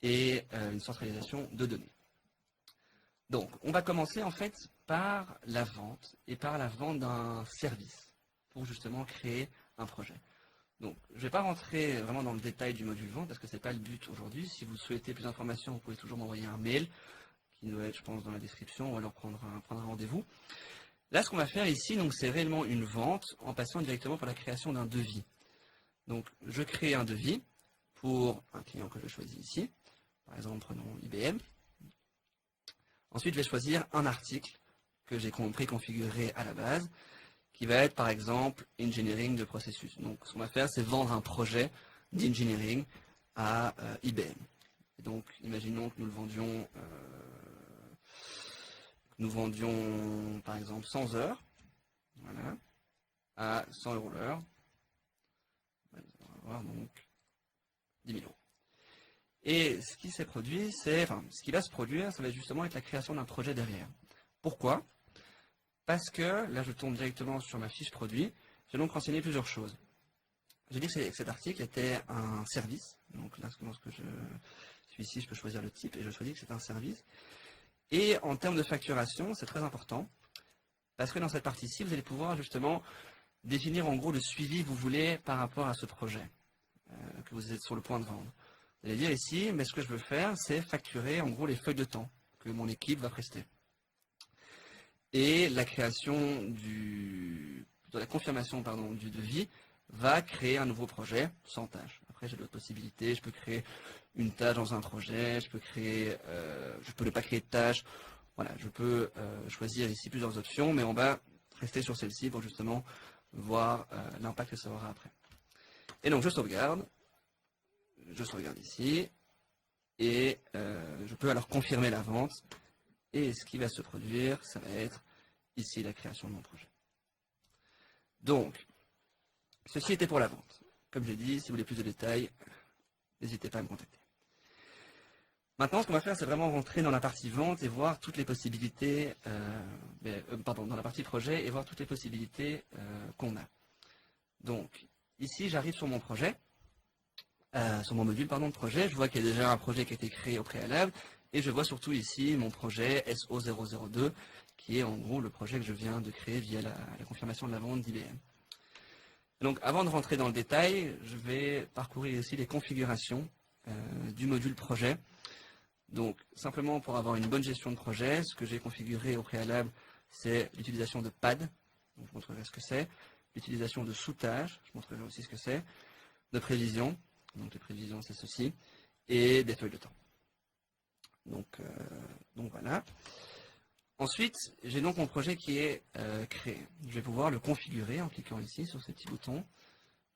et une centralisation de données. Donc, on va commencer en fait par la vente et par la vente d'un service pour justement créer un projet. Donc, je ne vais pas rentrer vraiment dans le détail du module vente parce que ce n'est pas le but aujourd'hui. Si vous souhaitez plus d'informations, vous pouvez toujours m'envoyer un mail qui doit être, je pense, dans la description ou alors prendre un rendez-vous. Là, ce qu'on va faire ici, c'est réellement une vente en passant directement par la création d'un devis. Donc, je crée un devis pour un client que je choisis ici. Par exemple, prenons IBM. Ensuite, je vais choisir un article que j'ai préconfiguré à la base, qui va être par exemple engineering de processus. Donc, ce qu'on va faire, c'est vendre un projet d'engineering à IBM. Et donc, imaginons que nous le vendions par exemple 100 heures, voilà, à 100 € l'heure. On va avoir donc 10 000 €. Et ce qui s'est produit, ce qui va se produire, ça va justement être la création d'un projet derrière. Pourquoi? Parce que, là je tombe directement sur ma fiche produit, j'ai donc renseigné plusieurs choses. J'ai dit que cet article était un service, donc là lorsque je suis ici, je peux choisir le type, et je choisis que c'est un service. Et en termes de facturation, c'est très important, parce que dans cette partie-ci, vous allez pouvoir justement définir en gros le suivi que vous voulez par rapport à ce projet que vous êtes sur le point de vendre. Vous allez dire ici, mais ce que je veux faire, c'est facturer en gros les feuilles de temps que mon équipe va prester. Et la création la confirmation du devis va créer un nouveau projet sans tâche. Après, j'ai d'autres possibilités. Je peux créer une tâche dans un projet. Je peux ne pas créer de tâche. Voilà, je peux choisir ici plusieurs options, mais on va rester sur celle-ci pour justement voir l'impact que ça aura après. Et donc, je sauvegarde ici, et je peux alors confirmer la vente, et ce qui va se produire, ça va être ici la création de mon projet. Donc, ceci était pour la vente. Comme j'ai dit, si vous voulez plus de détails, n'hésitez pas à me contacter. Maintenant, ce qu'on va faire, c'est vraiment rentrer dans la partie vente et voir toutes les possibilités, dans la partie projet et voir toutes les possibilités qu'on a. Donc, ici, j'arrive sur mon projet. Sur mon module de projet, je vois qu'il y a déjà un projet qui a été créé au préalable, et je vois surtout ici mon projet SO002, qui est en gros le projet que je viens de créer via la confirmation de la vente d'IBM. Donc avant de rentrer dans le détail, je vais parcourir ici les configurations du module projet. Donc simplement pour avoir une bonne gestion de projet, ce que j'ai configuré au préalable, c'est l'utilisation de PAD, donc je montrerai ce que c'est, l'utilisation de sous-tâches, je montrerai aussi ce que c'est, de prévision. Donc les prévisions, c'est ceci, et des feuilles de temps. Donc voilà. Ensuite, j'ai donc mon projet qui est créé. Je vais pouvoir le configurer en cliquant ici sur ce petit bouton.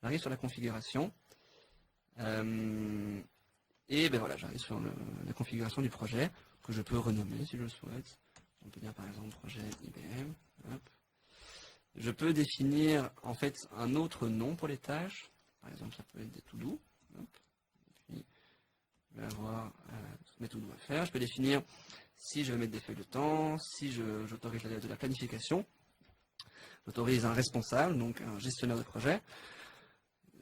J'arrive sur la configuration. Et ben voilà, j'arrive sur la configuration du projet, que je peux renommer si je le souhaite. On peut dire par exemple projet IBM. Hop. Je peux définir en fait un autre nom pour les tâches. Par exemple, ça peut être des to-do. Et puis, je vais avoir mes to-do à faire. Je peux définir si je vais mettre des feuilles de temps, si j'autorise de la planification. J'autorise un responsable, donc un gestionnaire de projet.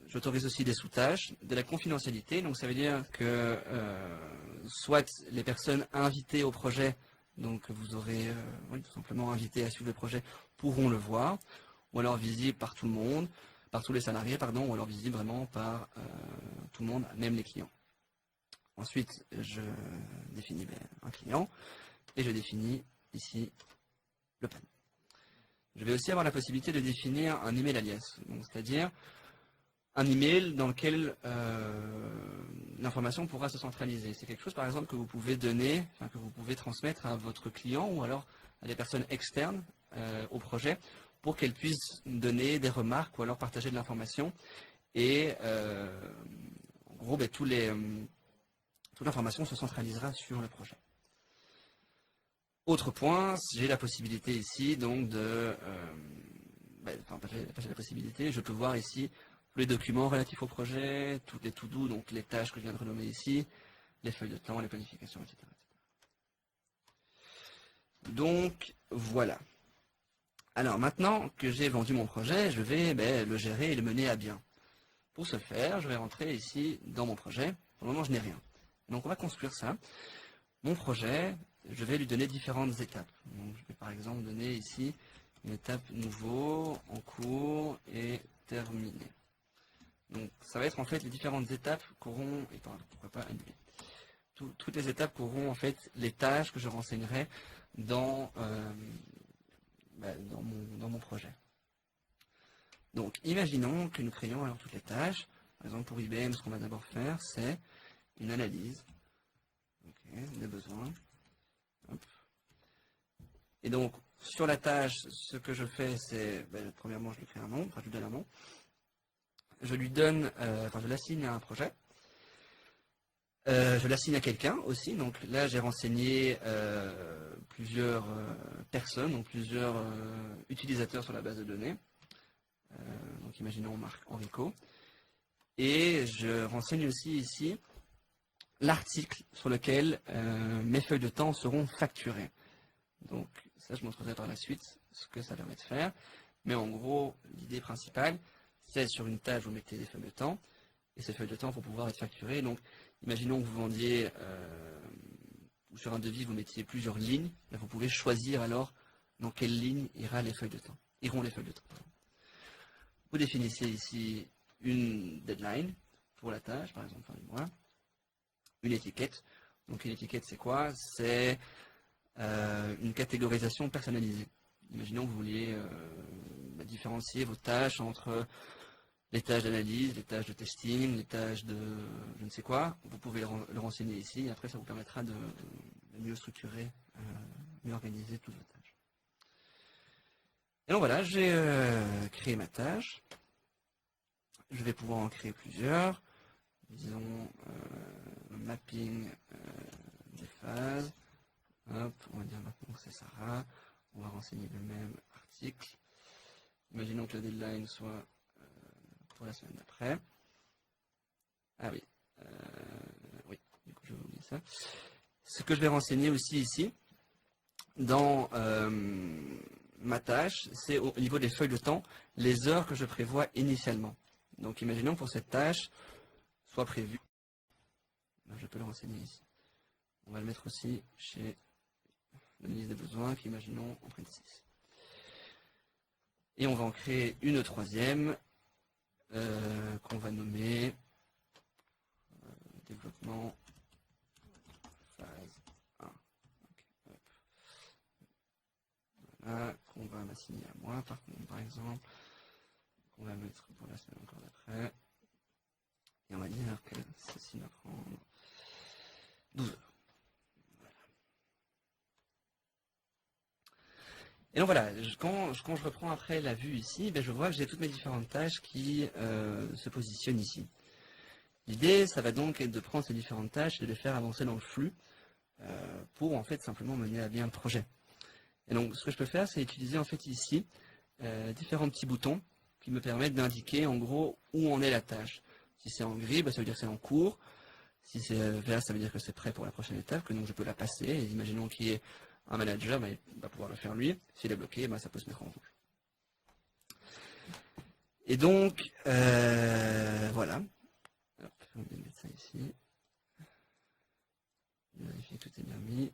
J'autorise aussi des sous-tâches, de la confidentialité. Donc ça veut dire que soit les personnes invitées au projet, donc que vous aurez tout simplement invité à suivre le projet, pourront le voir, ou alors visible par tout le monde, par tous les salariés, ou alors visible vraiment par tout le monde, même les clients. Ensuite, je définis un client et je définis ici le panneau. Je vais aussi avoir la possibilité de définir un email alias, c'est-à-dire un email dans lequel l'information pourra se centraliser. C'est quelque chose, par exemple, que vous pouvez donner, que vous pouvez transmettre à votre client ou alors à des personnes externes au projet pour qu'elles puissent donner des remarques ou alors partager de l'information. Et en gros, toute l'information se centralisera sur le projet. Autre point, j'ai la possibilité ici donc je peux voir ici tous les documents relatifs au projet, toutes les to-do, donc les tâches que je viens de renommer ici, les feuilles de temps, les planifications, etc. Donc voilà. Alors maintenant que j'ai vendu mon projet, je vais le gérer et le mener à bien. Pour ce faire, je vais rentrer ici dans mon projet. Pour le moment, je n'ai rien. Donc on va construire ça. Mon projet, je vais lui donner différentes étapes. Donc je vais par exemple donner ici une étape nouveau, en cours et terminé. Donc ça va être en fait les différentes étapes qu'auront, et pourquoi pas annuler, toutes les étapes qu'auront en fait les tâches que je renseignerai dans, dans mon projet. Donc imaginons que nous créons alors toutes les tâches. Par exemple pour IBM, ce qu'on va d'abord faire, c'est une analyse des besoins. Hop. Et donc sur la tâche, ce que je fais, c'est premièrement je lui crée un nom, enfin je lui donne un nom. Je lui donne, je l'assigne à un projet. Je l'assigne à quelqu'un aussi. Donc là, j'ai renseigné plusieurs personnes, donc plusieurs utilisateurs sur la base de données. Donc imaginons on marque Enrico. Et je renseigne aussi ici l'article sur lequel mes feuilles de temps seront facturées. Donc ça, je montrerai par la suite ce que ça permet de faire. Mais en gros, l'idée principale, c'est sur une tâche, vous mettez des feuilles de temps. Et ces feuilles de temps vont pouvoir être facturées. Donc imaginons que vous vendiez, ou sur un devis, vous mettiez plusieurs lignes. Là, vous pouvez choisir alors dans quelle ligne iront les feuilles de temps. Vous définissez ici une deadline pour la tâche, par exemple fin du mois, une étiquette. Donc une étiquette, c'est quoi? C'est une catégorisation personnalisée. Imaginons que vous vouliez différencier vos tâches entre les tâches d'analyse, les tâches de testing, les tâches de je ne sais quoi. Vous pouvez le renseigner ici. Et après, ça vous permettra de mieux structurer, mieux organiser toutes vos tâches. Et donc voilà, j'ai créé ma tâche. Je vais pouvoir en créer plusieurs. Disons mapping des phases. Hop, on va dire maintenant que c'est Sarah. On va renseigner le même article. Imaginons que la deadline soit pour la semaine d'après. Ah oui. Oui, du coup je vais oublier ça. Ce que je vais renseigner aussi ici, dans ma tâche, c'est au niveau des feuilles de temps, les heures que je prévois initialement. Donc imaginons que pour cette tâche soit prévue. Je peux le renseigner ici. On va le mettre aussi chez l'analyse des besoins, qu'imaginons en print 6. Et on va en créer une troisième qu'on va nommer développement phase 1. Okay, voilà, qu'on va m'assigner à moi par exemple, qu'on va mettre pour la semaine encore d'après. Et on va dire que ceci va prendre 12 heures. Voilà. Et donc voilà, quand je reprends après la vue ici, je vois que j'ai toutes mes différentes tâches qui se positionnent ici. L'idée, ça va donc être de prendre ces différentes tâches et de les faire avancer dans le flux pour en fait simplement mener à bien le projet. Et donc ce que je peux faire, c'est utiliser en fait ici différents petits boutons qui me permettent d'indiquer en gros où en est la tâche. Si c'est en gris, ça veut dire que c'est en cours. Si c'est vert, ça veut dire que c'est prêt pour la prochaine étape, que donc je peux la passer. Et imaginons qu'il y ait un manager, il va pouvoir le faire lui. S'il est bloqué, ça peut se mettre en rouge. Et donc, voilà. Hop, on va mettre ça ici. Vérifier que tout est bien mis.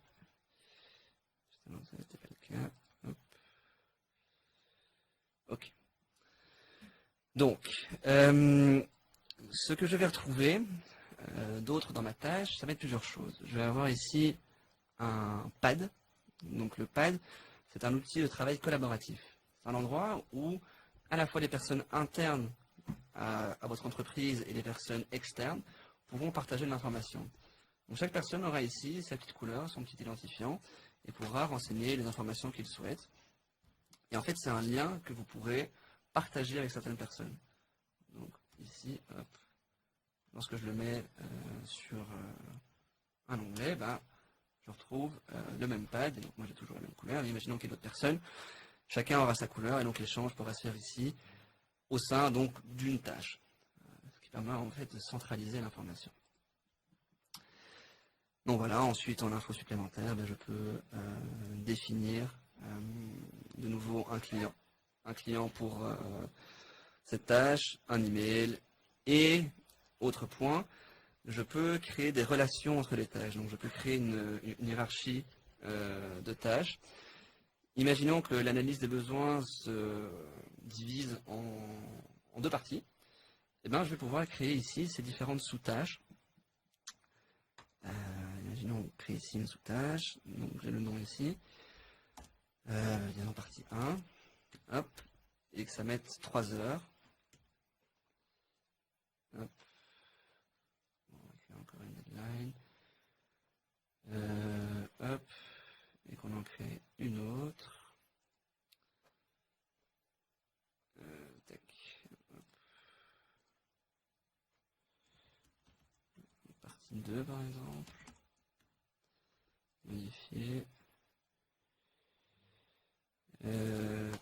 Justement, ça n'était pas le cas. Hop. Ok. Donc, ce que je vais retrouver d'autre dans ma tâche, ça va être plusieurs choses. Je vais avoir ici un pad. Donc le pad, c'est un outil de travail collaboratif. C'est un endroit où à la fois les personnes internes à votre entreprise et les personnes externes pourront partager de l'information. Donc chaque personne aura ici sa petite couleur, son petit identifiant, et pourra renseigner les informations qu'il souhaite. Et en fait, c'est un lien que vous pourrez partager avec certaines personnes. Donc ici, hop, lorsque je le mets sur un onglet, je retrouve le même pad, et donc moi j'ai toujours la même couleur, mais imaginons qu'il y ait d'autres personnes, chacun aura sa couleur, et donc l'échange pourra se faire ici, au sein donc d'une tâche, ce qui permet en fait de centraliser l'information. Donc voilà, ensuite en info supplémentaire, je peux définir de nouveau un client pour cette tâche, un email, et autre point, je peux créer des relations entre les tâches. Donc je peux créer une hiérarchie de tâches. Imaginons que l'analyse des besoins se divise en deux parties. Et bien, je vais pouvoir créer ici ces différentes sous-tâches. Imaginons créer ici une sous-tâche. Donc j'ai le nom ici. Disons partie 1. Hop. Et que ça mette 3 heures. Hop. On va créer encore une deadline. Hop. Et qu'on en crée une autre. Tac. Hop. Partie 2 par exemple. Modifier.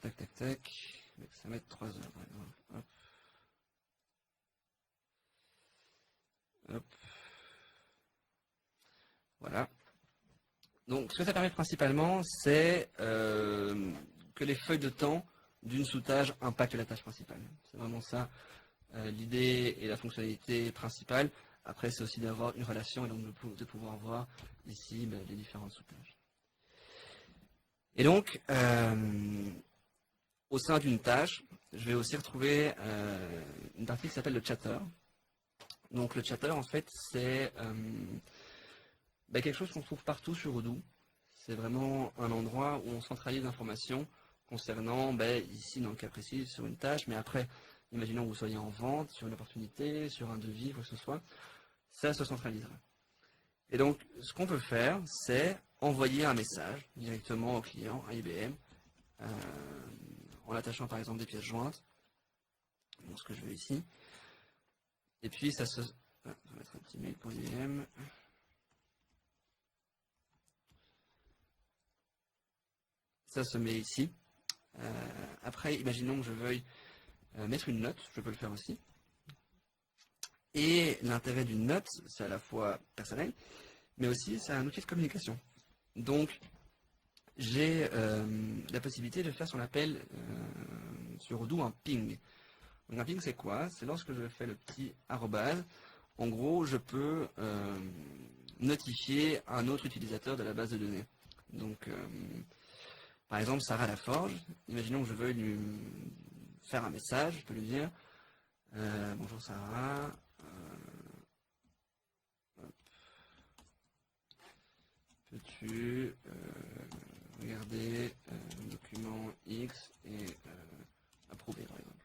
Tac, tac, tac. Donc ça va mettre 3 heures par exemple. Hop. Hop. Voilà. Donc ce que ça permet principalement, c'est que les feuilles de temps d'une sous-tâche impactent la tâche principale. C'est vraiment ça l'idée et la fonctionnalité principale. Après, c'est aussi d'avoir une relation et donc de pouvoir voir ici les différentes sous-tâches. Et donc, au sein d'une tâche, je vais aussi retrouver une partie qui s'appelle le chatter. Donc le chatter, en fait, c'est quelque chose qu'on trouve partout sur Odoo. C'est vraiment un endroit où on centralise l'information concernant, ici dans le cas précis, sur une tâche, mais après, imaginons que vous soyez en vente, sur une opportunité, sur un devis, quoi que ce soit, ça se centralisera. Et donc, ce qu'on peut faire, c'est envoyer un message directement au client, à IBM, en attachant par exemple des pièces jointes, donc ce que je veux ici. Et puis, ça se... on va mettre un petit mail pour IBM. Ça se met ici. Après, imaginons que je veuille mettre une note, je peux le faire aussi. Et l'intérêt d'une note, c'est à la fois personnel, mais aussi c'est un outil de communication. Donc, j'ai la possibilité de faire ce qu'on appelle sur Odoo un ping. Donc un ping, c'est quoi? C'est lorsque je fais le petit arrobase, en gros, je peux notifier un autre utilisateur de la base de données. Donc, par exemple, Sarah Laforge, imaginons que je veuille lui faire un message, je peux lui dire bonjour Sarah, peux-tu regarder le document X et approuver par exemple.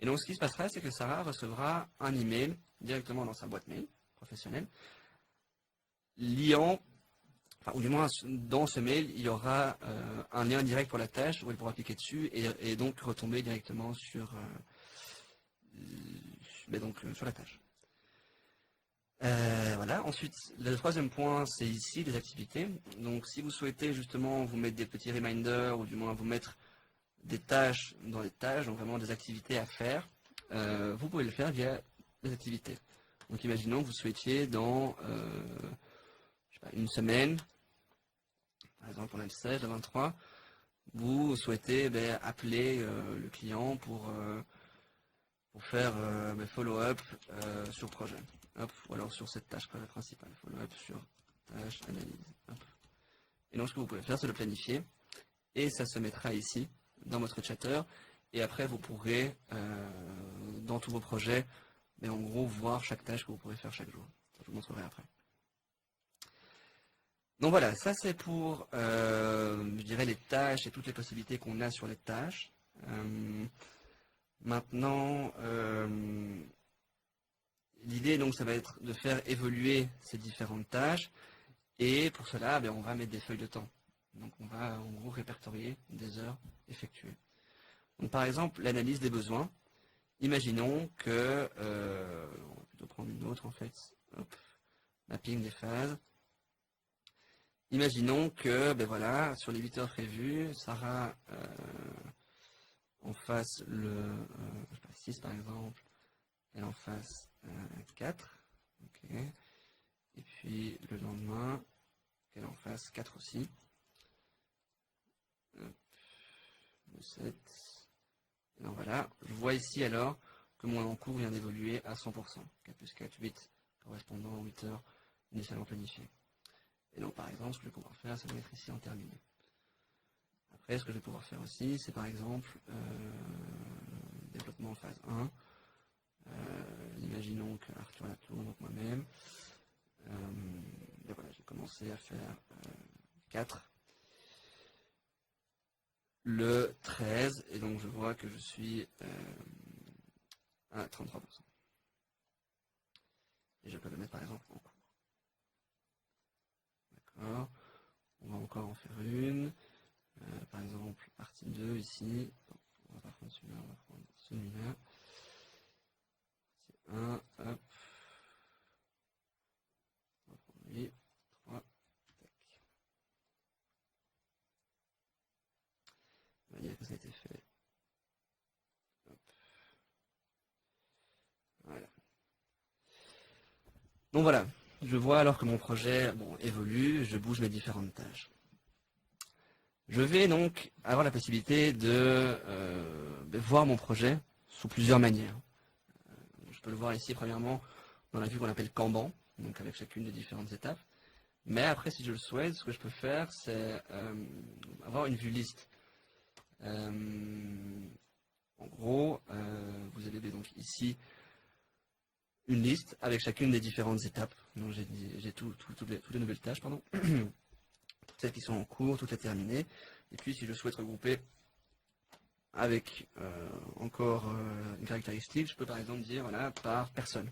Et donc ce qui se passera, c'est que Sarah recevra un email directement dans sa boîte mail professionnelle, liant, ou du moins dans ce mail, il y aura un lien direct pour la tâche où elle pourra cliquer dessus et donc retomber directement sur la tâche. Voilà. Ensuite, le troisième point, c'est ici les activités. Donc, si vous souhaitez justement vous mettre des petits reminders ou du moins vous mettre des tâches dans les tâches, donc vraiment des activités à faire, vous pouvez le faire via les activités. Donc, imaginons que vous souhaitiez dans une semaine, par exemple, on a le 16, le 23, vous souhaitez appeler le client pour faire follow-up sur projet. Hop, ou alors sur cette tâche principale, follow-up sur tâche, analyse. Hop. Et donc ce que vous pouvez faire, c'est le planifier. Et ça se mettra ici, dans votre chatter. Et après, vous pourrez, dans tous vos projets, en gros, voir chaque tâche que vous pourrez faire chaque jour. Ça, je vous montrerai après. Donc voilà, ça c'est pour, je dirais, les tâches et toutes les possibilités qu'on a sur les tâches. Maintenant, l'idée donc ça va être de faire évoluer ces différentes tâches et pour cela on va mettre des feuilles de temps. Donc on va en gros répertorier des heures effectuées. Donc par exemple l'analyse des besoins. Imaginons que, on va plutôt prendre une autre en fait, hop, mapping des phases. Imaginons que voilà, sur les 8 heures prévues, Sarah en fasse le 6 par exemple, elle en fasse 4, ok. Et puis le lendemain, qu'elle en fasse 4 aussi. Hop, le 7. Et donc voilà, je vois ici alors que mon encours vient d'évoluer à 100%. 4 plus 4, 8, correspondant aux 8 heures initialement planifiées. Et donc par exemple, ce que je vais pouvoir faire, c'est le mettre ici en terminé. Après, ce que je vais pouvoir faire aussi, c'est par exemple développement phase 1. Imaginons que Arthur Latour, donc moi-même, et voilà, j'ai commencé à faire 4 le 13, et donc je vois que je suis à 33%. Et je peux le mettre par exemple en cours. D'accord. On va encore en faire une. Par exemple, partie 2 ici. Donc, on va pas prendre celui-là, on va prendre celui-là. Partie 1, hop. On va prendre lui. 3, tac. On va dire que ça a été fait. Hop. Voilà. Donc voilà, je vois alors que mon projet évolue, je bouge mes différentes tâches. Je vais donc avoir la possibilité de voir mon projet sous plusieurs manières. Je peux le voir ici premièrement dans la vue qu'on appelle Kanban, donc avec chacune des différentes étapes. Mais après, si je le souhaite, ce que je peux faire, c'est avoir une vue liste. En gros, vous avez donc ici une liste avec chacune des différentes étapes. Donc j'ai toutes les nouvelles tâches, pardon. Toutes celles qui sont en cours, toutes les terminées. Et puis si je souhaite regrouper avec encore une caractéristique, je peux par exemple dire voilà, par personne.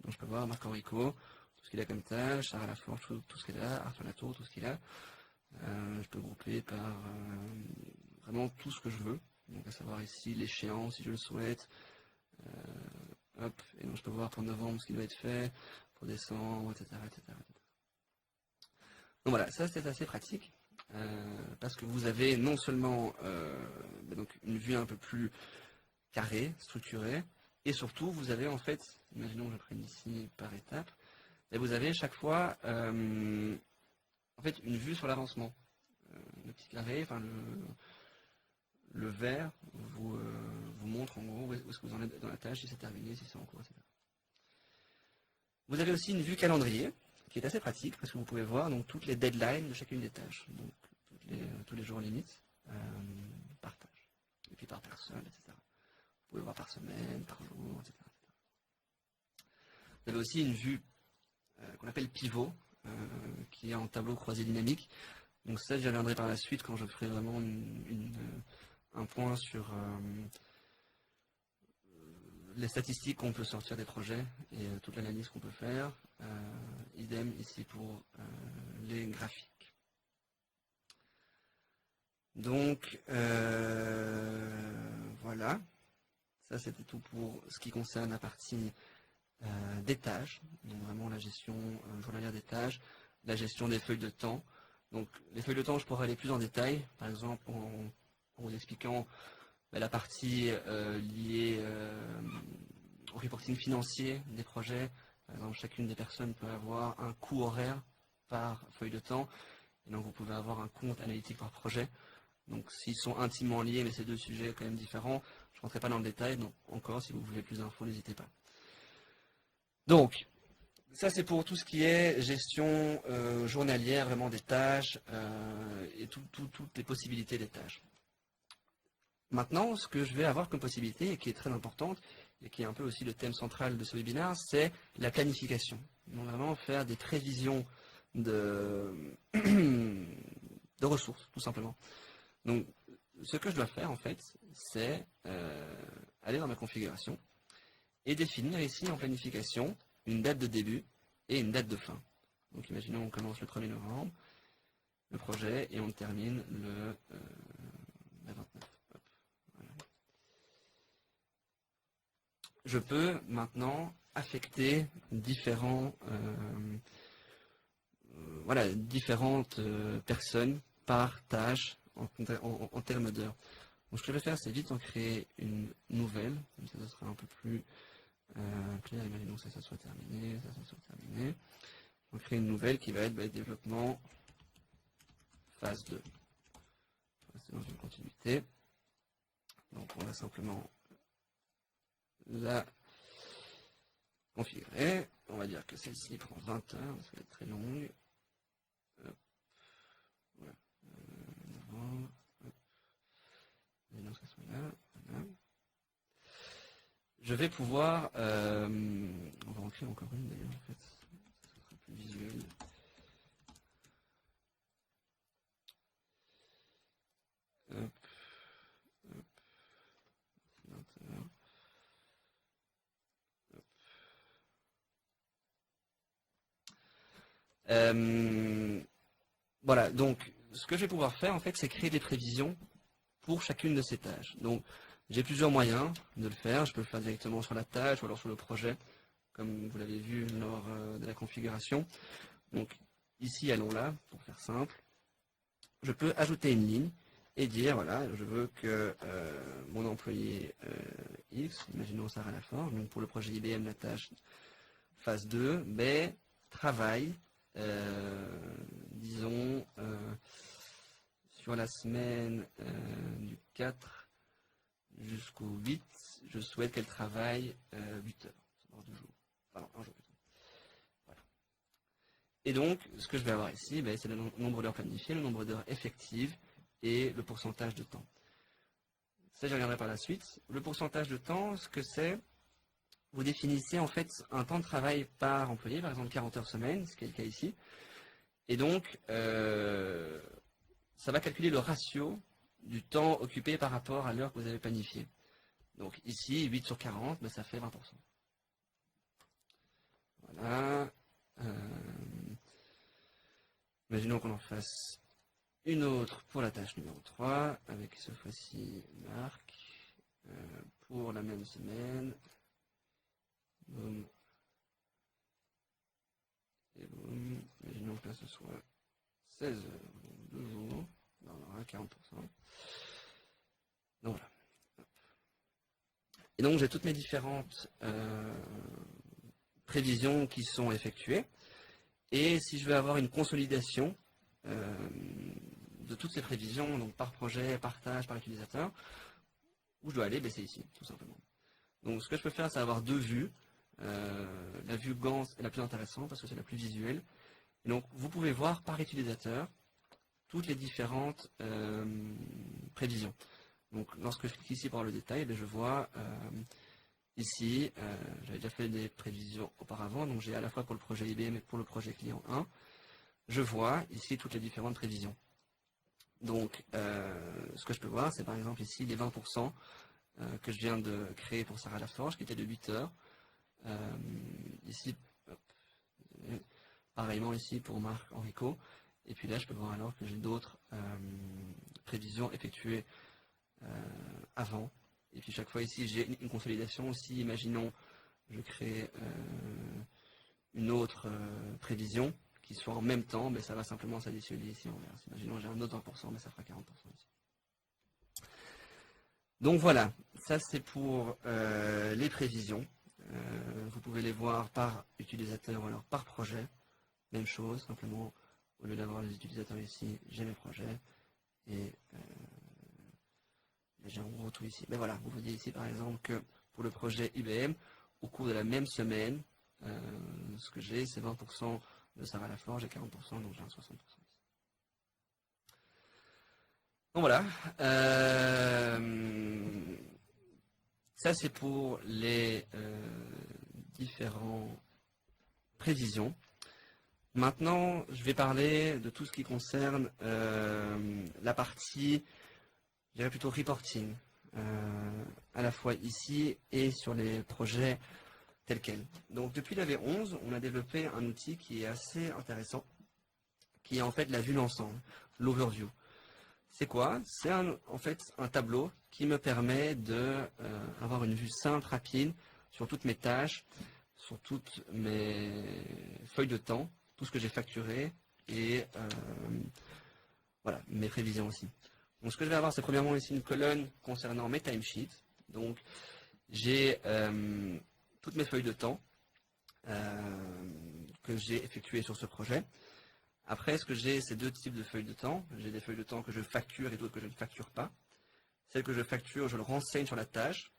Donc je peux voir Marc Enrico, tout ce qu'il a comme tâche, Sarah Laforge, tout ce qu'il a, Arthur Latour, tout ce qu'il a. Je peux grouper par vraiment tout ce que je veux. Donc à savoir ici l'échéance si je le souhaite. Hop, et donc je peux voir pour novembre ce qui doit être fait, pour décembre, etc. Donc voilà, ça c'est assez pratique, parce que vous avez non seulement donc une vue un peu plus carrée, structurée, et surtout vous avez en fait, imaginons que je prenne ici par étape, et vous avez chaque fois en fait une vue sur l'avancement. Le petit carré, enfin le vert vous montre en gros où est-ce que vous en êtes dans la tâche, si c'est terminé, si c'est en cours, etc. Vous avez aussi une vue calendrier, qui est assez pratique, parce que vous pouvez voir donc, toutes les deadlines de chacune des tâches, donc tous les jours limites, par tâche, et puis par personne, etc. Vous pouvez voir par semaine, par jour, etc. Vous avez aussi une vue qu'on appelle pivot, qui est en tableau croisé dynamique. Donc ça, j'y reviendrai par la suite quand je ferai vraiment un point sur les statistiques qu'on peut sortir des projets et toute l'analyse qu'on peut faire. Idem ici pour les graphiques. Donc voilà, ça c'était tout pour ce qui concerne la partie des tâches, donc vraiment la gestion journalière des tâches, la gestion des feuilles de temps. Donc les feuilles de temps, je pourrais aller plus en détail, par exemple en vous expliquant la partie liée au reporting financier des projets. Par exemple, chacune des personnes peut avoir un coût horaire par feuille de temps, et donc vous pouvez avoir un compte analytique par projet. Donc s'ils sont intimement liés, mais c'est deux sujets quand même différents, je ne rentrerai pas dans le détail, donc encore, si vous voulez plus d'infos, n'hésitez pas. Donc, ça c'est pour tout ce qui est gestion journalière, vraiment des tâches et toutes les possibilités des tâches. Maintenant, ce que je vais avoir comme possibilité, et qui est très importante, et qui est un peu aussi le thème central de ce webinaire, c'est la planification. Donc vraiment faire des prévisions de ressources, tout simplement. Donc, ce que je dois faire, en fait, c'est aller dans ma configuration et définir ici en planification une date de début et une date de fin. Donc, imaginons on commence le 1er novembre, le projet, et on termine le 29. Hop, voilà. Je peux maintenant affecter différentes personnes par tâche en termes d'heures. Donc ce que je vais faire, c'est vite en créer une nouvelle, comme ça sera un peu plus clair. Imaginons que ça soit terminé, ça soit terminé. On crée une nouvelle qui va être développement phase 2. C'est dans une continuité. Donc on va simplement la configurer. On va dire que celle-ci prend 20 heures, parce qu'elle est très longue. Hop. Voilà. Novembre. Hop. Et donc, ça soit là. Voilà. Je vais pouvoir... on va en créer encore une d'ailleurs, en fait. Ça sera plus visuel. Hop. Hop. 20 heures. Voilà, donc ce que je vais pouvoir faire en fait, c'est créer des prévisions pour chacune de ces tâches. Donc j'ai plusieurs moyens de le faire. Je peux le faire directement sur la tâche ou alors sur le projet, comme vous l'avez vu lors de la configuration. Donc ici, allons là, pour faire simple. Je peux ajouter une ligne et dire, voilà, je veux que mon employé X, imaginons Sarah Laforge, donc pour le projet IBM, la tâche phase 2, mais travaille, disons, sur la semaine du 4 jusqu'au 8, je souhaite qu'elle travaille 8 heures, c'est-à-dire 2 jours, pardon, un jour plutôt. Voilà. Et donc, ce que je vais avoir ici, ben, c'est le nombre d'heures planifiées, le nombre d'heures effectives et le pourcentage de temps. Ça, j'y reviendrai par la suite. Le pourcentage de temps, ce que c'est, vous définissez en fait un temps de travail par employé, par exemple 40 heures semaine, ce qui est le cas ici. Et donc, ça va calculer le ratio du temps occupé par rapport à l'heure que vous avez planifiée. Donc ici, 8 sur 40, ben, ça fait 20%. Voilà. Imaginons qu'on en fasse une autre pour la tâche numéro 3, avec cette fois-ci Marc, pour la même semaine. Boum. Et boum. Imaginons que là ce soit 16 heures, 2 jours, on aura 40%. Donc voilà. Et donc j'ai toutes mes différentes prévisions qui sont effectuées. Et si je veux avoir une consolidation de toutes ces prévisions, donc par projet, par tâche, par utilisateur, où je dois aller, ben, c'est ici, tout simplement. Donc ce que je peux faire, c'est avoir deux vues. La vue Gantt est la plus intéressante parce que c'est la plus visuelle. Et donc vous pouvez voir par utilisateur toutes les différentes prévisions. Donc lorsque je clique ici pour voir le détail, ben, je vois ici, j'avais déjà fait des prévisions auparavant, donc j'ai à la fois pour le projet IBM et pour le projet client 1, je vois ici toutes les différentes prévisions. Donc ce que je peux voir, c'est par exemple ici les 20% que je viens de créer pour Sarah Laforge, qui était de 8 heures. Ici, hop, pareillement ici pour Marc Enrico. Et puis là, je peux voir alors que j'ai d'autres prévisions effectuées avant. Et puis chaque fois ici, j'ai une consolidation aussi. Imaginons, je crée une autre prévision qui soit en même temps, mais ça va simplement s'additionner ici en vert. Imaginons j'ai un autre 20%, mais ça fera 40% ici. Donc voilà, ça c'est pour les prévisions. Vous pouvez les voir par utilisateur ou alors par projet. Même chose, simplement, au lieu d'avoir les utilisateurs ici, j'ai mes projets. Et j'ai en gros tout ici. Mais voilà, vous voyez ici par exemple que pour le projet IBM, au cours de la même semaine, ce que j'ai, c'est 20% de Sarah Laforge et 40%, donc j'ai un 60% ici. Donc voilà. Ça c'est pour les différentes prévisions. Maintenant, je vais parler de tout ce qui concerne la partie, je dirais plutôt reporting, à la fois ici et sur les projets tels quels. Donc depuis la V11, on a développé un outil qui est assez intéressant, qui est en fait la vue d'ensemble, l'overview. C'est quoi? C'est en fait un tableau qui me permet d'avoir une vue simple, rapide, sur toutes mes tâches, sur toutes mes feuilles de temps, tout ce que j'ai facturé et voilà, mes prévisions aussi. Donc ce que je vais avoir, c'est premièrement ici une colonne concernant mes timesheets. Donc j'ai toutes mes feuilles de temps que j'ai effectuées sur ce projet. Après, ce que j'ai, c'est deux types de feuilles de temps. J'ai des feuilles de temps que je facture et d'autres que je ne facture pas. Celles que je facture, je le renseigne sur la tâche,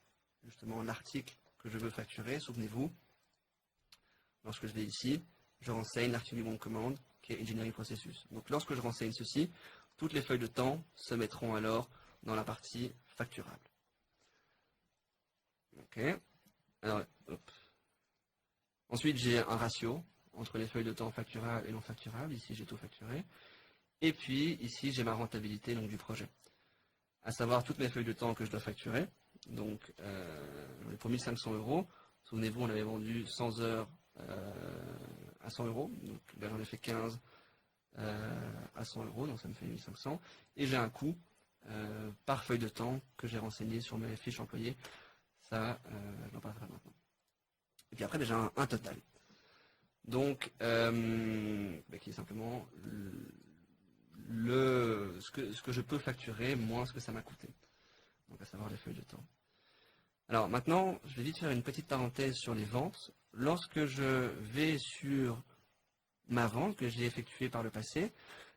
justement l'article que je veux facturer, souvenez-vous. lorsque je vais ici, je renseigne l'article du bon de commande qui est Engineering Processus. Donc lorsque je renseigne ceci, toutes les feuilles de temps se mettront alors dans la partie facturable. Ok. Alors, hop. Ensuite, j'ai un ratio entre les feuilles de temps facturables et non facturables. Ici, j'ai tout facturé. Et puis, ici, j'ai ma rentabilité donc, du projet. À savoir toutes mes feuilles de temps que je dois facturer. Donc, pour 1500 €. Souvenez-vous, on avait vendu 100 heures à 100 €. Donc, ben, j'en ai fait 15 à 100 €. Donc, ça me fait 1500. Et j'ai un coût par feuille de temps que j'ai renseigné sur mes fiches employées. Ça, j'en parlerai maintenant. Et puis après, j'ai un total. Donc, qui est simplement ce que je peux facturer moins ce que ça m'a coûté. Donc, à savoir les feuilles de temps. Alors maintenant, je vais vite faire une petite parenthèse sur les ventes. Lorsque je vais sur ma vente que j'ai effectuée par le passé,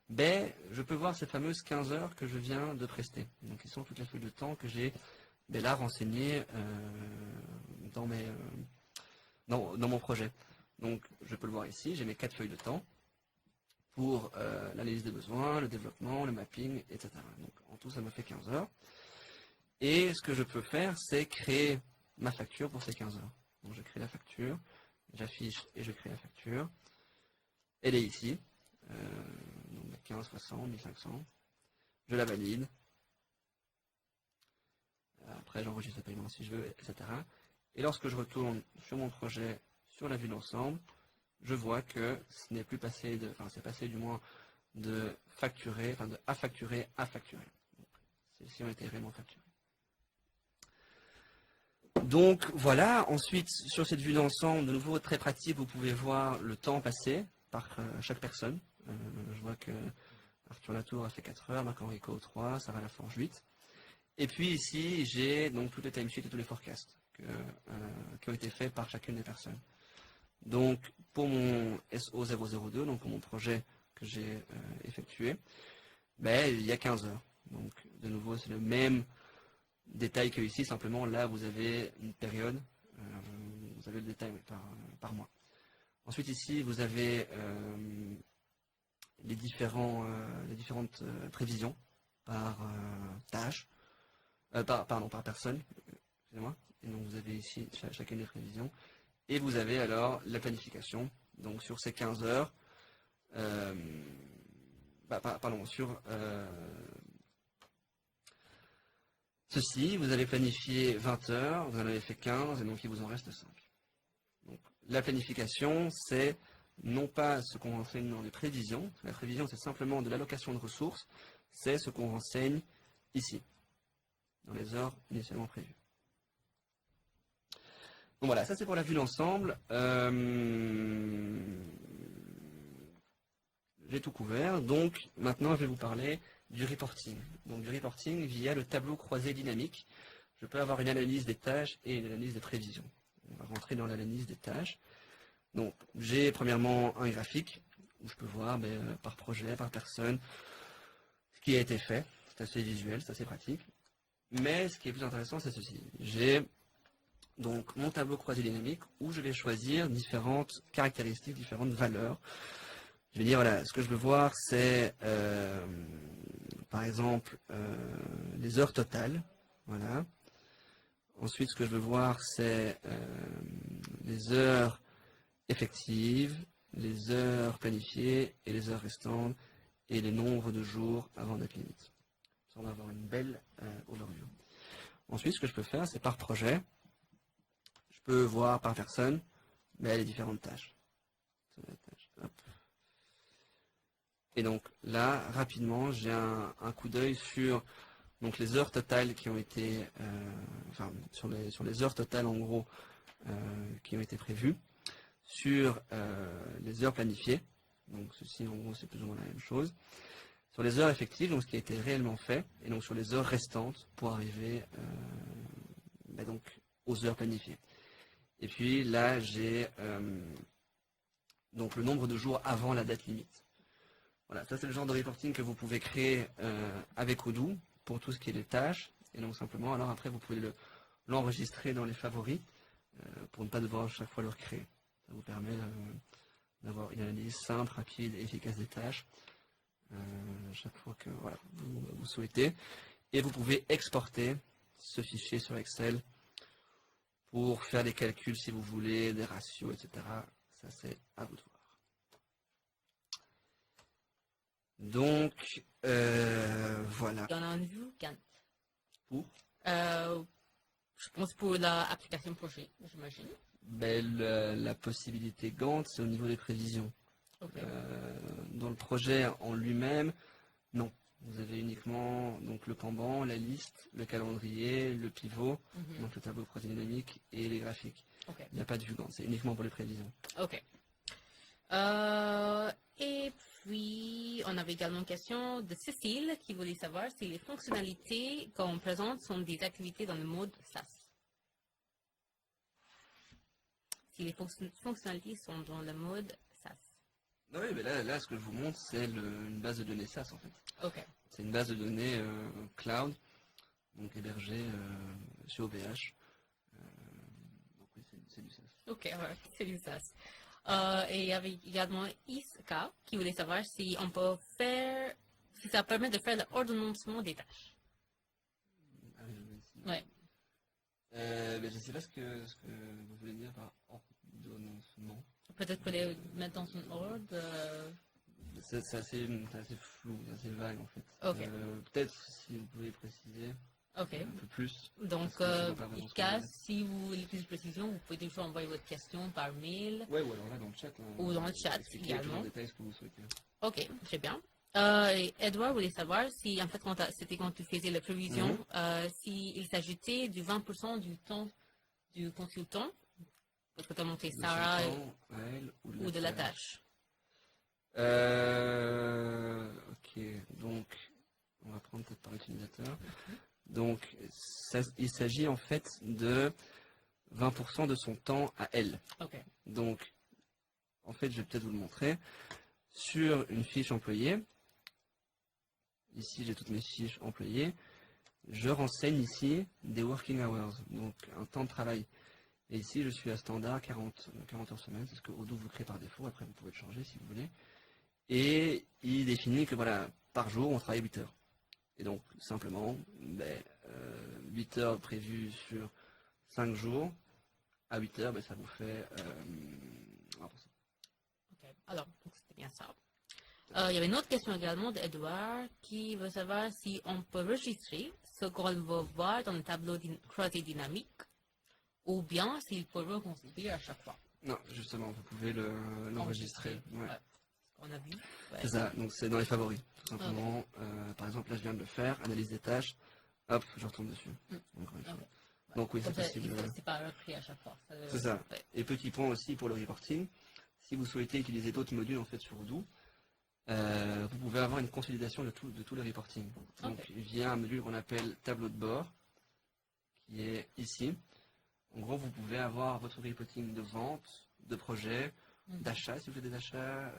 ben, je peux voir cette fameuse 15 heures que je viens de prester. Donc, ils sont toutes les feuilles de temps que j'ai là renseignées dans mon projet. Donc, je peux le voir ici, j'ai mes 4 feuilles de temps pour l'analyse des besoins, le développement, le mapping, etc. Donc, en tout, ça me fait 15 heures. Et ce que je peux faire, c'est créer ma facture pour ces 15 heures. Donc, je crée la facture, j'affiche et je crée la facture. Elle est ici, donc 15 fois 100, 1500. Je la valide. Après, j'enregistre le paiement si je veux, etc. Et lorsque je retourne sur mon projet, sur la vue d'ensemble, je vois que ce n'est plus passé c'est passé du moins de facturer, de à facturer à facturer. Celles-ci ont été réellement facturées. Donc voilà, ensuite sur cette vue d'ensemble, de nouveau très pratique, vous pouvez voir le temps passé par chaque personne. Je vois que Arthur Latour a fait 4 heures, Marc Enrico 3, Sarah Laforge 8. Et puis ici, j'ai donc tous les timesheets et tous les forecasts qui ont été faits par chacune des personnes. Donc pour mon SO002, donc pour mon projet que j'ai effectué, ben, il y a 15 heures. Donc de nouveau, c'est le même détail que ici, simplement là vous avez une période, vous avez le détail par mois. Ensuite ici, vous avez les différentes prévisions par tâche. Par personne, excusez-moi. Et donc vous avez ici chacune des prévisions. Et vous avez alors la planification. Donc sur ces 15 heures, sur ceci, vous avez planifié 20 heures, vous en avez fait 15, et donc il vous en reste 5. Donc, la planification, c'est non pas ce qu'on renseigne dans les prévisions. La prévision, c'est simplement de l'allocation de ressources. C'est ce qu'on renseigne ici, dans les heures initialement prévues. Donc voilà, ça c'est pour la vue d'ensemble. J'ai tout couvert. Donc maintenant, je vais vous parler du reporting. Donc du reporting via le tableau croisé dynamique. Je peux avoir une analyse des tâches et une analyse des prévisions. On va rentrer dans l'analyse des tâches. Donc j'ai premièrement un graphique où je peux voir par projet, par personne, ce qui a été fait. C'est assez visuel, c'est assez pratique. Mais ce qui est plus intéressant, c'est ceci. J'ai donc mon tableau croisé dynamique où je vais choisir différentes caractéristiques, différentes valeurs. Je vais dire, voilà, ce que je veux voir, c'est par exemple les heures totales. Voilà. Ensuite, ce que je veux voir, c'est les heures effectives, les heures planifiées et les heures restantes et les nombres de jours avant date limite. On va avoir une belle overview. Ensuite, ce que je peux faire, c'est par projet. Je peux voir par personne les différentes tâches. Hop. Et donc là, rapidement, j'ai un coup d'œil sur donc, les heures totales qui ont été, sur les heures totales en gros qui ont été prévues, sur les heures planifiées. Donc ceci en gros c'est plus ou moins la même chose. Sur les heures effectives, donc ce qui a été réellement fait, et donc sur les heures restantes pour arriver donc aux heures planifiées. Et puis là, j'ai donc le nombre de jours avant la date limite. Voilà, ça c'est le genre de reporting que vous pouvez créer avec Odoo pour tout ce qui est les tâches. Et donc simplement, alors après, vous pouvez l'enregistrer dans les favoris pour ne pas devoir chaque fois le recréer. Ça vous permet d'avoir une analyse simple, rapide et efficace des tâches chaque fois que voilà, vous souhaitez. Et vous pouvez exporter ce fichier sur Excel pour faire des calculs si vous voulez, des ratios, etc. Ça, c'est à vous de voir. Donc, voilà. Il y en a un vue Gantt. Pour Je pense pour l'application projet, j'imagine. la possibilité Gantt, c'est au niveau des prévisions. Ok. Dans le projet en lui-même, non. Vous avez uniquement donc, le Kanban, la liste, le calendrier, le pivot, Mhm. donc le tableau de procédé dynamique et les graphiques. Ok. Il n'y a pas de vue Gantt, c'est uniquement pour les prévisions. Ok. Et puis, on avait également une question de Cécile qui voulait savoir si les fonctionnalités qu'on présente sont des activités dans le mode SAS. Si les fonctionnalités sont dans le mode SAS. Oui, mais là, ce que je vous montre, c'est une base de données SAS en fait. Ok. C'est une base de données cloud, donc hébergée chez OVH. Donc oui, c'est du SAS. Ok, ouais, c'est du SAS. Et il y avait également Iska qui voulait savoir si on peut faire, si ça permet de faire l'ordonnancement des tâches. Ah, je vais essayer. Ouais. Mais je ne sais pas ce que vous voulez dire par ordonnancement. Peut-être pour les mettre dans son ordre. C'est assez flou, c'est assez vague en fait. Ok. Peut-être si vous pouvez préciser Ok. un peu plus. Donc, parce que je vois pas vraiment ce que Iska, vous voulez. si vous voulez plus de précision, vous pouvez toujours envoyer votre question par mail. Ouais, ou alors là dans le chat. Ou dans le chat, expliquer plus également. en détail ce que vous souhaitez. Ok, très bien. Et Edouard voulait savoir si, en fait, c'était quand tu faisais la prévision, s'il s'agissait du 20% du temps du consultant, parce que tu as monté De Sarah son temps, elle, ou de la tâche. Ok, donc on va prendre peut-être par utilisateur. Donc il s'agit en fait de 20% de son temps à elle. Ok. Donc en fait, je vais peut-être vous le montrer. Sur une fiche employée, ici j'ai toutes mes fiches employées, je renseigne ici des working hours, donc un temps de travail. Et ici je suis à standard 40 heures semaine, c'est ce que Odoo vous crée par défaut, après vous pouvez le changer si vous voulez. Et il définit que voilà, par jour on travaille 8 heures. Et donc simplement, 8 heures prévues sur 5 jours, à 8 heures, ça vous fait 1%. Ok. Alors, donc c'était bien ça. Il y avait une autre question également d'Edouard qui veut savoir si on peut enregistrer ce qu'on va voir dans le tableau croisé dynamique ou bien s'il faut reconstruire à chaque fois. Non, justement, vous pouvez l'enregistrer. Ouais. Ouais. Ce qu'on a vu. Ouais. C'est ça, donc c'est dans les favoris, tout simplement. Par exemple, là je viens de le faire, analyse des tâches, hop, je retourne dessus. Encore une fois. Ok. Donc oui, c'est Comme ça, possible. c'est pas repris à chaque fois. C'est ça. Ouais. Et petit point aussi pour le reporting, si vous souhaitez utiliser d'autres modules en fait sur Odoo, vous pouvez avoir une consolidation de tout le reporting. Donc via un module qu'on appelle tableau de bord, qui est ici. En gros, vous pouvez avoir votre reporting de vente, de projet, d'achat, si vous faites des achats,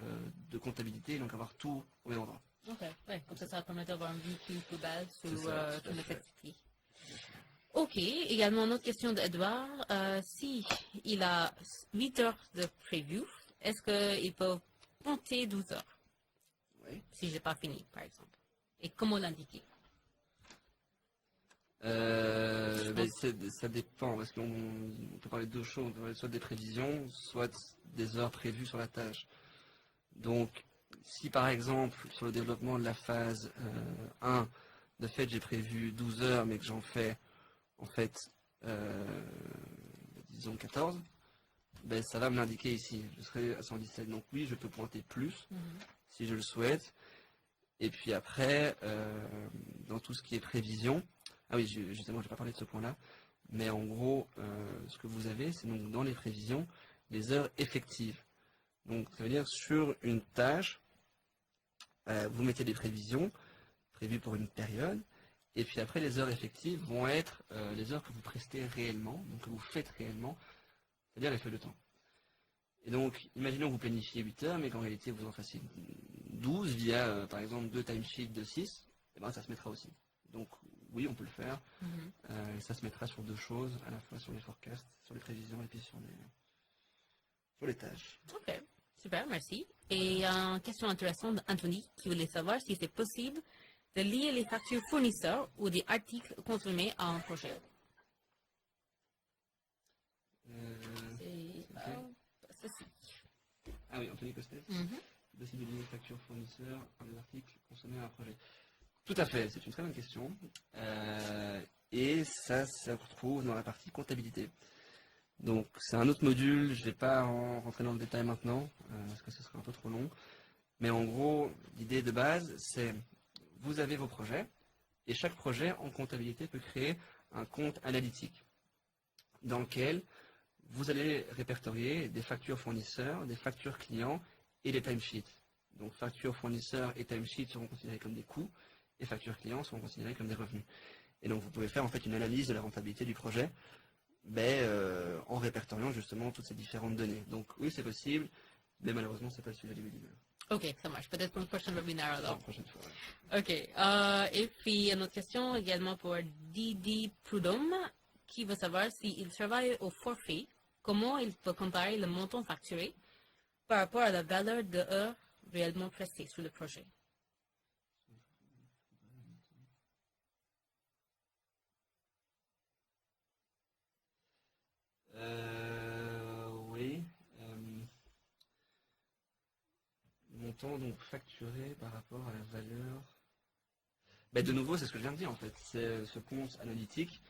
de comptabilité, donc avoir tout au même endroit. Ok, ouais, comme ça, ça va permettre d'avoir une vue plus globale sur C'est ça, toute la activité. Ok, également une autre question d'Edouard. Si il a 8 heures de preview, est-ce qu'il peut compter 12 heures Oui. si je n'ai pas fini, par exemple? Et comment l'indiquer? Ça dépend, parce qu'on peut parler de deux choses, on peut parler soit des prévisions, soit des heures prévues sur la tâche. Donc, si par exemple, sur le développement de la phase 1, de fait j'ai prévu 12 heures, mais que j'en fais en fait, disons 14, ça va me l'indiquer ici, je serai à 117. Donc oui, je peux pointer plus, si je le souhaite. Et puis après, dans tout ce qui est prévision, ah oui, justement, je n'ai pas parlé de ce point-là, mais en gros, ce que vous avez, c'est donc dans les prévisions, les heures effectives. Donc, ça veut dire sur une tâche, vous mettez des prévisions prévues pour une période, et puis après, les heures effectives vont être les heures que vous prestez réellement, donc que vous faites réellement, c'est-à-dire les feuilles de temps. Et donc, imaginons que vous planifiez 8 heures, mais qu'en réalité, vous en fassiez 12 via, par exemple, 2 timesheets de 6, et ben, ça se mettra aussi. Donc, oui, on peut le faire. Et ça se mettra sur deux choses, à la fois sur les forecasts, sur les prévisions, et puis pour les tâches. Ok, super, merci. Et une question intéressante d'Anthony qui voulait savoir si c'est possible de lier les factures fournisseurs ou des articles consommés à un projet. C'est pas ceci. Ah oui, Anthony Costet. Mhm. Possible de lier les factures fournisseurs à des articles consommés à un projet. Tout à fait, c'est une très bonne question. Et ça se retrouve dans la partie comptabilité. Donc c'est un autre module, je ne vais pas rentrer dans le détail maintenant, parce que ce serait un peu trop long. Mais en gros, l'idée de base, c'est vous avez vos projets, et chaque projet en comptabilité peut créer un compte analytique, dans lequel vous allez répertorier des factures fournisseurs, des factures clients et des timesheets. Donc factures fournisseurs et timesheets seront considérés comme des coûts, et factures clients seront considérés comme des revenus. Et donc vous pouvez faire en fait une analyse de la rentabilité du projet, en répertoriant justement toutes ces différentes données. Donc oui, c'est possible, mais malheureusement, c'est pas le sujet du webinaire. Ok, ça marche. Peut-être pour le prochain webinaire La alors. prochaine fois. Ouais. Ok. Et puis, une autre question également pour Didi Prudhomme, qui veut savoir s'il travaille au forfait, comment il peut comparer le montant facturé par rapport à la valeur de heures réellement prestées sur le projet. Oui. Montant donc facturé par rapport à la valeur. De nouveau, c'est ce que je viens de dire en fait. C'est ce compte analytique.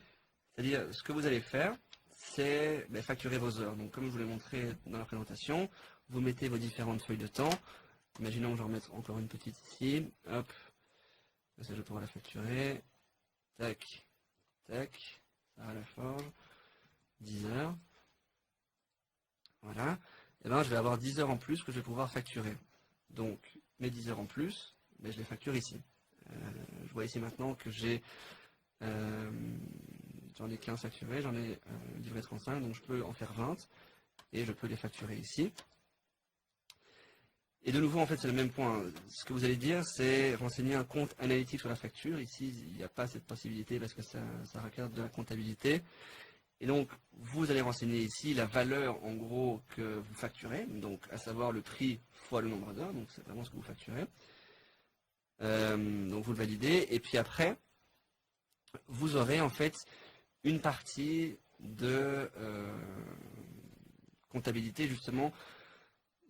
C'est-à-dire, ce que vous allez faire, c'est facturer vos heures. Donc, comme je vous l'ai montré dans la présentation, vous mettez vos différentes feuilles de temps. Imaginons que je vais en mettre encore une petite ici. Hop. Ça, je vais pouvoir la facturer. Tac. Tac. Ça à la forge. 10 heures. Voilà. Et ben, je vais avoir 10 heures en plus que je vais pouvoir facturer. Donc, mes 10 heures en plus, je les facture ici. Je vois ici maintenant que j'en ai 15 facturés, j'en ai livré 35, donc je peux en faire 20 et je peux les facturer ici. Et de nouveau, en fait, c'est le même point. Ce que vous allez dire, c'est renseigner un compte analytique sur la facture. Ici, il n'y a pas cette possibilité parce que ça requiert de la comptabilité. Et donc, vous allez renseigner ici la valeur, en gros, que vous facturez, donc à savoir le prix fois le nombre d'heures, donc c'est vraiment ce que vous facturez. Donc, vous le validez. Et puis après, vous aurez en fait une partie de comptabilité justement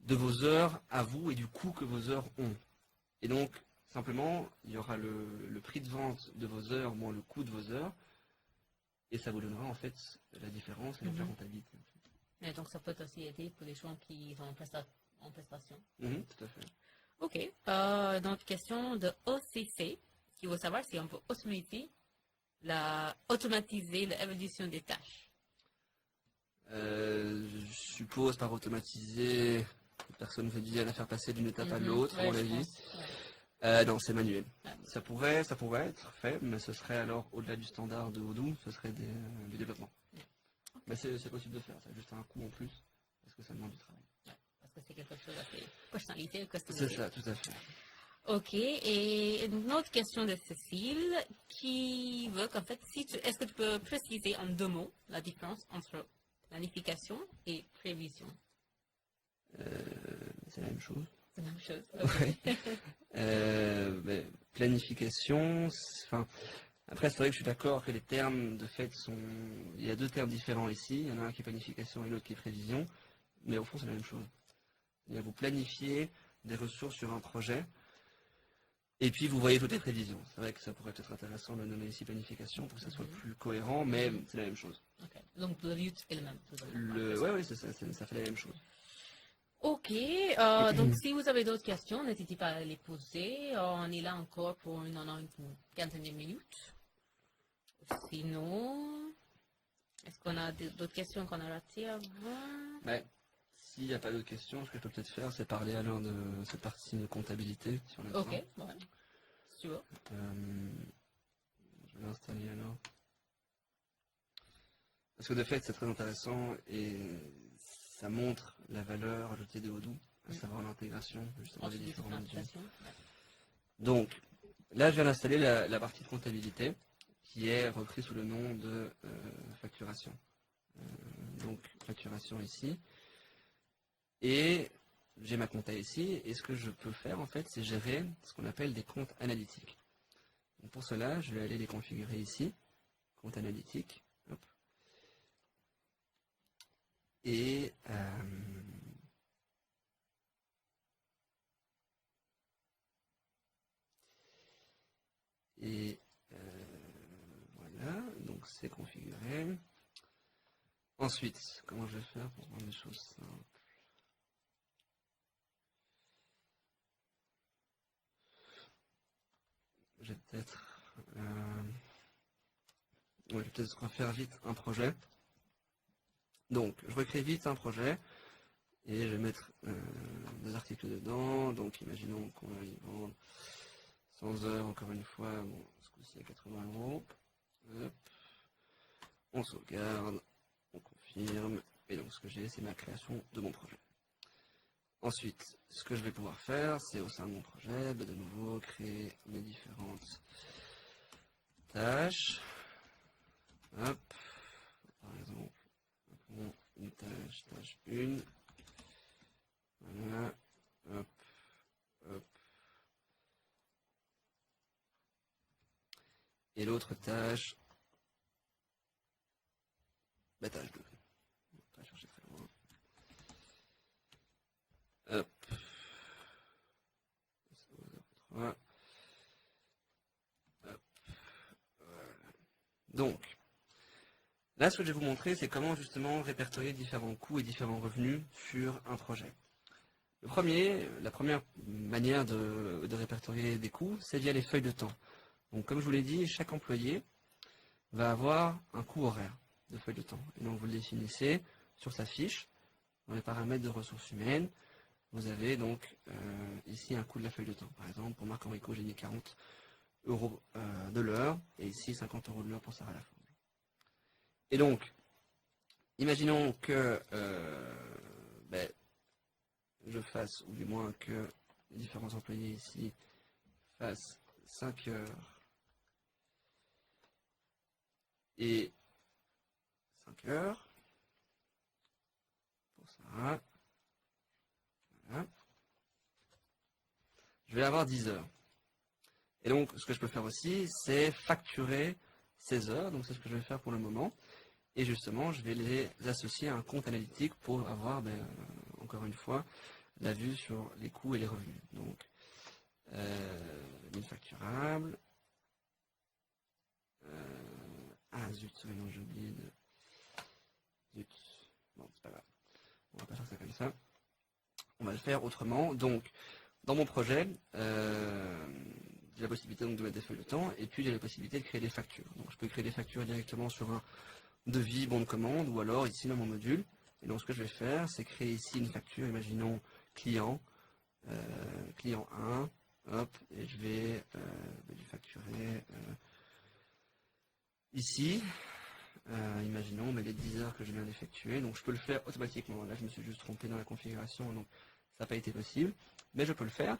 de vos heures à vous et du coût que vos heures ont. Et donc, simplement, il y aura le prix de vente de vos heures moins le coût de vos heures, et ça vous donnera en fait la différence et donc la comptabilité. Et donc, ça peut aussi aider pour les gens qui sont en prestation. Tout à fait. Ok. Donc, question de OCC, qui veut savoir si on peut automatiser l'évolution des tâches. Je suppose par automatiser, personne ne veut dire la faire passer d'une étape à l'autre, à mon avis. Non, c'est manuel. Ça pourrait être fait, mais ce serait alors au-delà du standard de Odoo, ce serait du développement. Mais c'est possible de faire, ça a juste un coût en plus, parce que ça demande du travail. Parce que c'est quelque chose d'assez personnalisé. C'est ça, tout à fait. Ok, et une autre question de Cécile qui veut qu'en fait, est-ce que tu peux préciser en 2 mots la différence entre planification et prévision? C'est la même chose. C'est la même chose. Okay. Planification, après c'est vrai que je suis d'accord que les termes de fait il y a 2 termes différents ici, il y en a un qui est planification et l'autre qui est prévision, mais au fond c'est la même chose. Vous planifiez des ressources sur un projet, et puis vous voyez toutes les prévisions. C'est vrai que ça pourrait être intéressant de nommer ici planification pour que ça soit plus cohérent, mais c'est la même chose. Okay. Donc le but est le même. Oui, c'est ça, ça fait la même chose. Ok, donc si vous avez d'autres questions, n'hésitez pas à les poser. On est là encore pour une quinzaine de minutes. Sinon, est-ce qu'on a d'autres questions qu'on a ratées avant? S'il n'y a pas d'autres questions, ce que je peux peut-être faire, c'est parler alors de cette partie de comptabilité. Si on a ok, ouais. Si tu veux. Je vais l'installer alors. Parce que de fait, c'est très intéressant et ça montre la valeur ajoutée de Odoo, à savoir l'intégration justement des différents modules. Donc, là, je viens d'installer la partie de comptabilité qui est reprise sous le nom de facturation. Donc, facturation ici. Et j'ai ma compta ici, et ce que je peux faire en fait, c'est gérer ce qu'on appelle des comptes analytiques. Donc pour cela, je vais aller les configurer ici, compte analytique. Hop. Et voilà, donc c'est configuré. Ensuite, comment je vais faire pour rendre les choses simples? Je vais peut-être refaire vite un projet. Donc, je recrée vite un projet et je vais mettre des articles dedans. Donc, imaginons qu'on va y vendre 100 heures, encore une fois. Bon, ce coup-ci à 80 €. Hop. On sauvegarde, on confirme. Et donc, ce que j'ai, c'est ma création de mon projet. Ensuite, ce que je vais pouvoir faire, c'est au sein de mon projet, de nouveau, créer mes différentes tâches. Hop. Par exemple, une tâche 1. Voilà. Hop. Hop. Et l'autre tâche, tâche 2. On va pas chercher très loin. Hop. Voilà. Hop. Voilà. Donc, là, ce que je vais vous montrer, c'est comment justement répertorier différents coûts et différents revenus sur un projet. La première manière de répertorier des coûts, c'est via les feuilles de temps. Donc, comme je vous l'ai dit, chaque employé va avoir un coût horaire de feuille de temps. Et donc, vous le définissez sur sa fiche, dans les paramètres de ressources humaines. Vous avez donc ici un coût de la feuille de temps. Par exemple, pour Marc Henrico, j'ai mis 40 € de l'heure, et ici 50 € de l'heure pour Sarah Laforge. Et donc, imaginons que je fasse, ou du moins que les différents employés ici fassent 5 heures et 5 heures pour Sarah. Voilà. Je vais avoir 10 heures. Et donc, ce que je peux faire aussi, c'est facturer ces heures. Donc, c'est ce que je vais faire pour le moment. Et justement, je vais les associer à un compte analytique pour avoir, encore une fois, la vue sur les coûts et les revenus. Donc, ligne facturable. Zut, non, j'ai oublié de... Zut. Bon, c'est pas grave. On va pas faire ça comme ça. On va le faire autrement. Donc, dans mon projet, j'ai la possibilité donc de mettre des feuilles de temps, et puis j'ai la possibilité de créer des factures. Donc, je peux créer des factures directement sur un devis, bon de commande, ou alors ici dans mon module. Et donc, ce que je vais faire, c'est créer ici une facture, imaginons client, client 1, hop, et je vais lui facturer ici, imaginons les 10 heures que je viens d'effectuer. Donc, je peux le faire automatiquement. Là, je me suis juste trompé dans la configuration, donc ça n'a pas été possible, mais je peux le faire.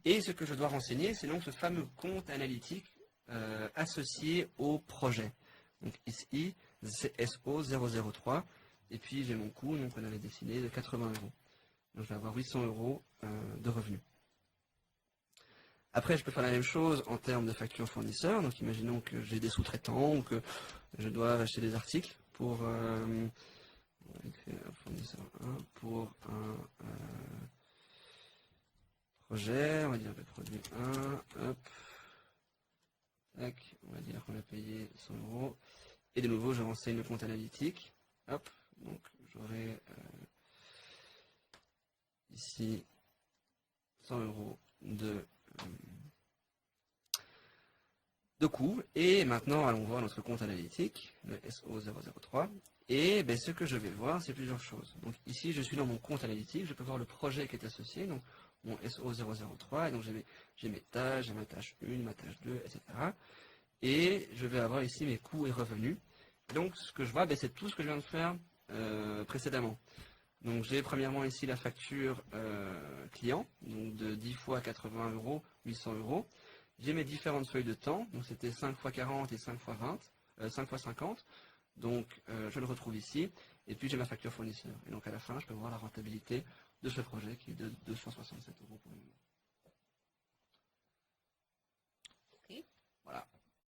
Et ce que je dois renseigner, c'est donc ce fameux compte analytique associé au projet. Donc ici, c'est SO003, et puis j'ai mon coût, donc on avait décidé de 80 €. Donc je vais avoir 800 € de revenus. Après, je peux faire la même chose en termes de facture fournisseur. Donc imaginons que j'ai des sous-traitants, ou que je dois acheter des articles pour on va écrire fournisseur 1 pour un projet, on va dire le produit 1, hop, tac, on va dire qu'on a payé 100 €. Et de nouveau, je renseigne le compte analytique. Hop, donc j'aurai ici 100 € de coût. Et maintenant, allons voir notre compte analytique, le SO003. Et ce que je vais voir, c'est plusieurs choses. Donc ici, je suis dans mon compte analytique, je peux voir le projet qui est associé, donc mon SO003, et donc j'ai mes tâches, j'ai ma tâche 1, ma tâche 2, etc. Et je vais avoir ici mes coûts et revenus. Donc ce que je vois, c'est tout ce que je viens de faire précédemment. Donc j'ai premièrement ici la facture client, donc de 10 fois 80 €, 800 €. J'ai mes différentes feuilles de temps, donc c'était 5 fois 40 et 5 fois 20, 5 fois 50. Donc je le retrouve ici. Et puis j'ai ma facture fournisseur. Et donc à la fin, je peux voir la rentabilité de ce projet qui est de 267